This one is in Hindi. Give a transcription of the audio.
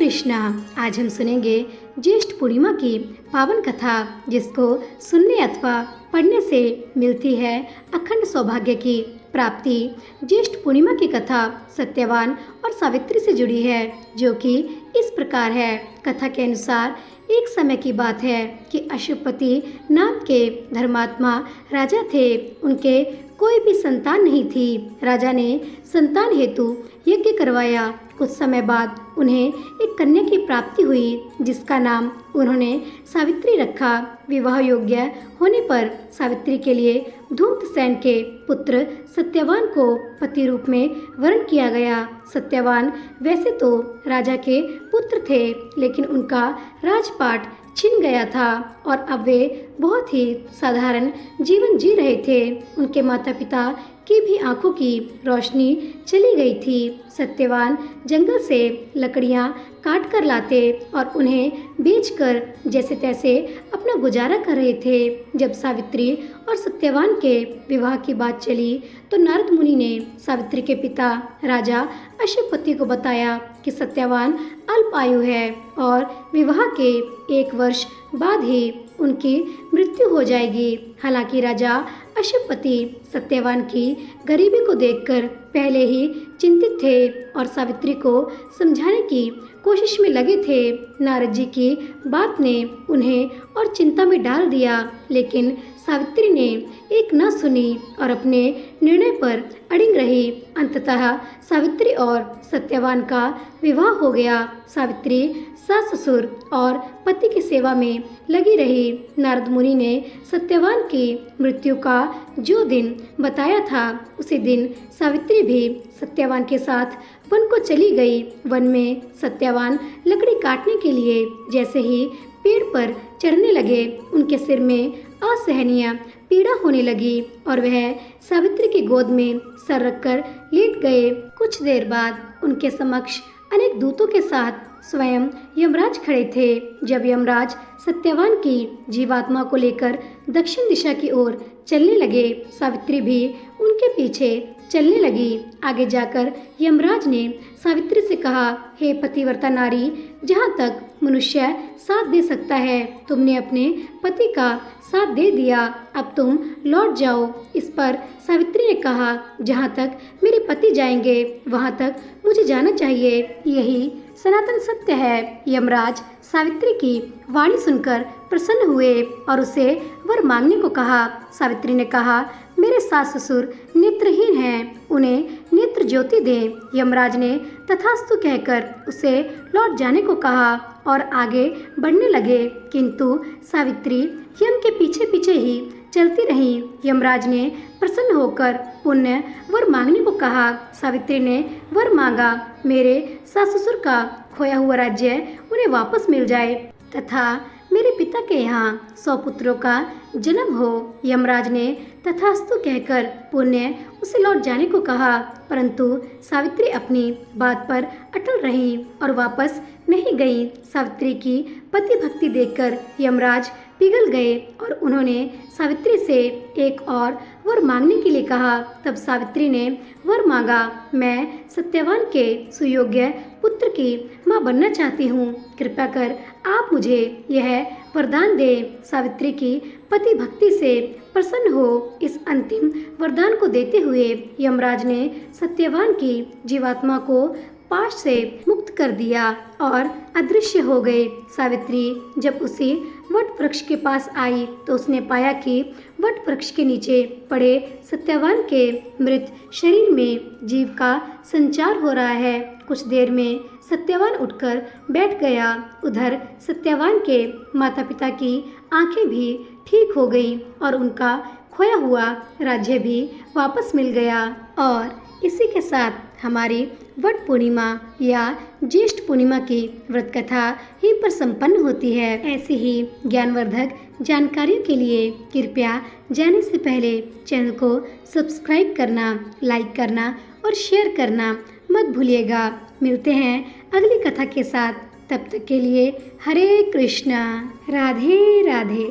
कृष्णा। आज हम सुनेंगे ज्येष्ठ पूर्णिमा की पावन कथा, जिसको सुनने अथवा पढ़ने से मिलती है अखंड सौभाग्य की प्राप्ति। ज्येष्ठ पूर्णिमा की कथा सत्यवान और सावित्री से जुड़ी है, जो कि इस प्रकार है। कथा के अनुसार एक समय की बात है कि अशुपति नाम के धर्मात्मा राजा थे। उनके कोई भी संतान नहीं थी। राजा ने संतान हेतु यज्ञ करवाया। कुछ समय बाद उन्हें एक कन्या की प्राप्ति हुई, जिसका नाम उन्होंने सावित्री रखा। विवाह योग्य होने पर सावित्री के लिए धूम्रसेन के पुत्र सत्यवान को पति रूप में वरण किया गया। सत्यवान वैसे तो राजा के पुत्र थे, लेकिन उनका राजपाट छिन गया था और अब वे बहुत ही साधारण जीवन जी रहे थे। उनके माता पिता की भी आंखों की रोशनी चली गई थी। सत्यवान जंगल से लकड़ियां काट कर लाते और उन्हें बेचकर जैसे तैसे अपना गुजारा कर रहे थे। जब सावित्री और सत्यवान के विवाह की बात चली तो नारद मुनि ने सावित्री के पिता राजा अशुपति को बताया कि सत्यवान अल्प आयु है और विवाह के 1 वर्ष बाद ही उनकी मृत्यु हो जाएगी। हालांकि राजा अशुपति सत्यवान की गरीबी को देखकर पहले ही चिंतित थे और सावित्री को समझाने की कोशिश में लगे थे। नारद जी की बात ने उन्हें और चिंता में डाल दिया, लेकिन सावित्री ने एक न सुनी और अपने निर्णय पर अड़िग रही। अंततः सावित्री और सत्यवान का विवाह हो गया। सावित्री सास ससुर और पति की सेवा में लगी रही। नारद मुनि ने सत्यवान की मृत्यु का जो दिन बताया था, उसी दिन सावित्री भी सत्यवान के साथ वन को चली गई। वन में सत्यवान लकड़ी काटने के लिए जैसे ही पेड़ पर चढ़ने लगे, उनके सिर में असहनीय पीड़ा होने लगी और वह सावित्री की गोद में सर रखकर लेट गए। कुछ देर बाद उनके समक्ष अनेक दूतों के साथ स्वयं यमराज खड़े थे। जब यमराज सत्यवान की जीवात्मा को लेकर दक्षिण दिशा की ओर चलने लगे, सावित्री भी उनके पीछे चलने लगी। आगे जाकर यमराज ने सावित्री से कहा, हे पतिव्रता नारी, जहाँ तक मनुष्य साथ दे सकता है, तुमने अपने पति का साथ दे दिया, अब तुम लौट जाओ। इस पर सावित्री ने कहा, जहाँ तक मेरे पति जाएंगे वहाँ तक मुझे जाना चाहिए, यही सनातन सत्य है। यमराज सावित्री की वाणी सुनकर प्रसन्न हुए और उसे वर मांगने को कहा। सावित्री ने कहा, मेरे सास ससुर नेत्रहीन हैं, उन्हें नेत्र ज्योति दें। यमराज ने तथास्तु कहकर उसे लौट जाने को कहा और आगे बढ़ने लगे, किंतु सावित्री यम के पीछे पीछे ही चलती रही। यमराज ने प्रसन्न होकर पुण्य वर मांगने को कहा। सावित्री ने वर मांगा, मेरे सास ससुर का खोया हुआ राज्य उन्हें वापस मिल जाए तथा मेरे पिता के यहाँ 100 पुत्रों का जन्म हो। यमराज ने तथास्तु कहकर पुण्य उसे लौट जाने को कहा, परंतु सावित्री अपनी बात पर अटल रही और वापस नहीं गई। सावित्री की पति भक्ति देखकर यमराज पिघल गए और उन्होंने सावित्री से एक और वर मांगने के लिए कहा। तब सावित्री ने वर मांगा, मैं सत्यवान के सुयोग्य पुत्र की माँ बनना चाहती हूँ, कृपया कर आप मुझे यह वरदान दे। सावित्री की पति भक्ति से प्रसन्न हो इस अंतिम वरदान को देते हुए यमराज ने सत्यवान की जीवात्मा को पाश से मुक्त कर दिया और अदृश्य हो गए। सावित्री जब उसी वट वृक्ष के पास आई तो उसने पाया कि वट वृक्ष के नीचे पड़े सत्यवान के मृत शरीर में जीव का संचार हो रहा है। कुछ देर में सत्यवान उठकर बैठ गया। उधर सत्यवान के माता पिता की आंखें भी ठीक हो गई और उनका खोया हुआ राज्य भी वापस मिल गया। और इसी के साथ हमारी वट पूर्णिमा या ज्येष्ठ पूर्णिमा की व्रत कथा यहीं पर संपन्न होती है। ऐसी ही ज्ञानवर्धक जानकारियों के लिए कृपया जाने से पहले चैनल को सब्सक्राइब करना, लाइक करना और शेयर करना मत भूलिएगा। मिलते हैं अगली कथा के साथ, तब तक के लिए हरे कृष्णा, राधे राधे।